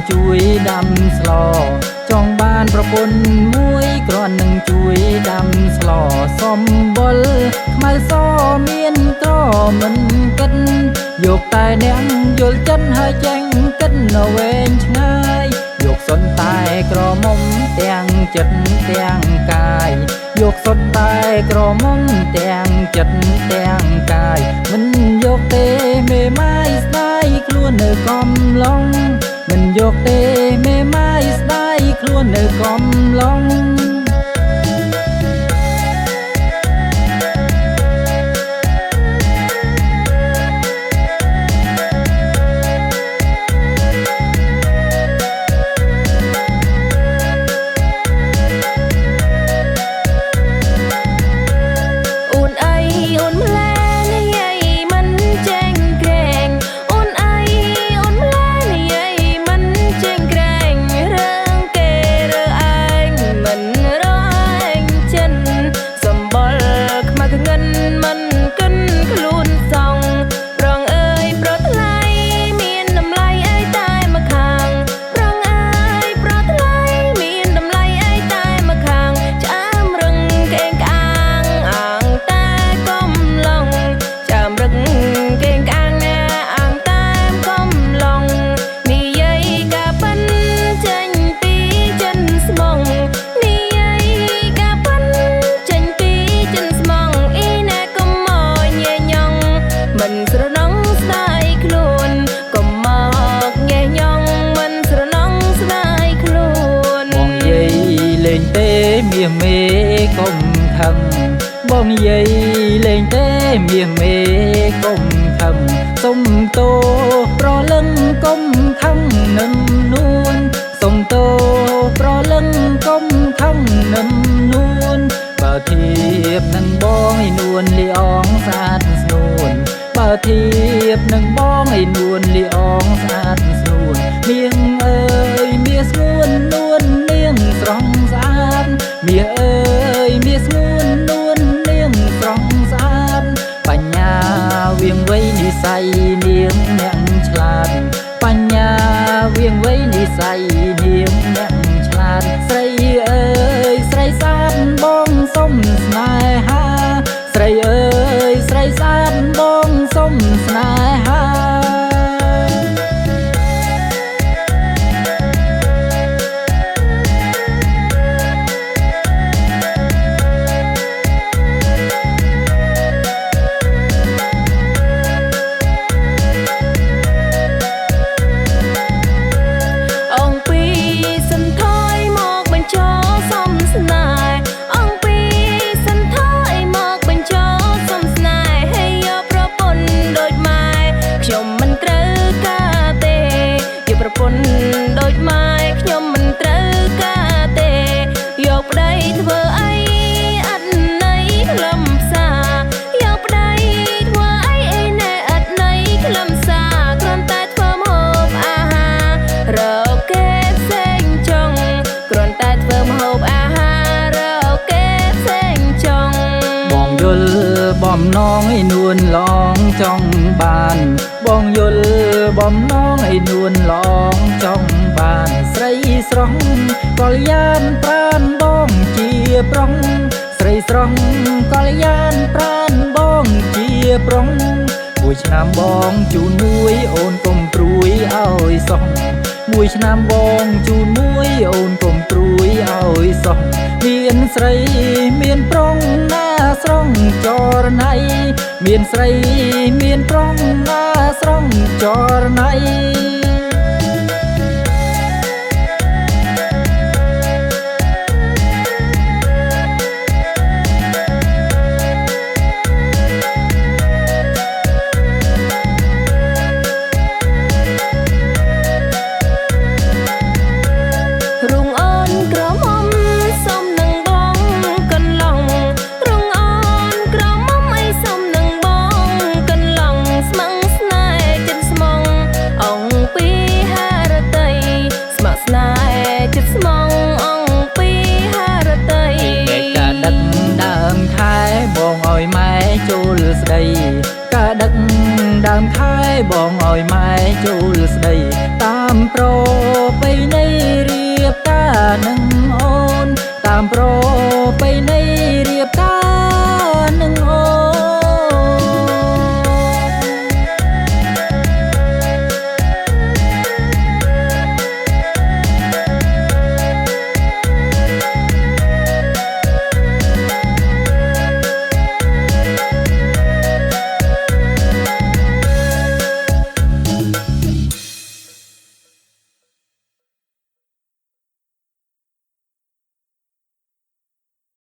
ជួយដាំស្លចង់បានប្រពន្ធមួយគ្រាន់នឹងជួយដាំស្លសំបុលខ្មៅសមានក្រមិនគិតយកតែអ្នកយល់ចិត្តហើយចេញគិតនៅវែងឆ្ងាយយកសុនតែក្រមុំទាំងចិត្តទាំងកាយយកសុនតែក្រមុំទាំងចិត្តទាំងកាយមិនយកទេមេម៉ាយស្ដាយខ្លួននៅកំឡុងមិនយកទេមេម៉ាយស្ដាយខ្លួននៅកំឡុងមាសមេកុំខឹងបងនិយាយលេងទេមាសមេកុំខឹងសុំតោប្រលឹងកុំខឹងនឹមនួនសុំតោប្រលឹងកុំខឹងនឹមនួនបើធៀបនឹងបងឯនួនលីអងស្អាតស្នួនបើធៀបនឹងបងឯនួនលីអងស្អាតស្នួននាងអើយមាសស្ងួននួននាងស្រស់ស្អាតមាសអើយមាសស្ងួននួននាងស្រស់ស្អាតបញ្ញាវៀងវៃនិស័យនាងអ្នកឆ្លាតបញ្ញាវៀងវៃនិស័យនាងអ្នកឆ្លាតស្រីអើយស្រីស្អាតបងសុំស្នេហាស្រីអើយស្រីស្អាតបងសុំស្នេហាបំណងឯនួនឡងចង់បានបងយល់បំណងឯនួនឡងចង់បានស្រីស្រស់កល្យានប្រានបងជាប្រុងស្រីស្រស់កល្យានប្រានបងជាប្រុងមួយឆ្នាំបងជូនមួយអូនកុំព្រួយឲ្យសោះមួយឆ្នាំបងជូនមួយអូនកុំព្រួយឲ្យសោះមានស្រីមានប្រុងណាស្រង់ចរណៃមានស្រីមានប្រុងណាស្រង់ចរណៃស្ដីកាដឹកដើមខែបងឲ្យម៉ែចូលស្ដីតាមប្រ នឹង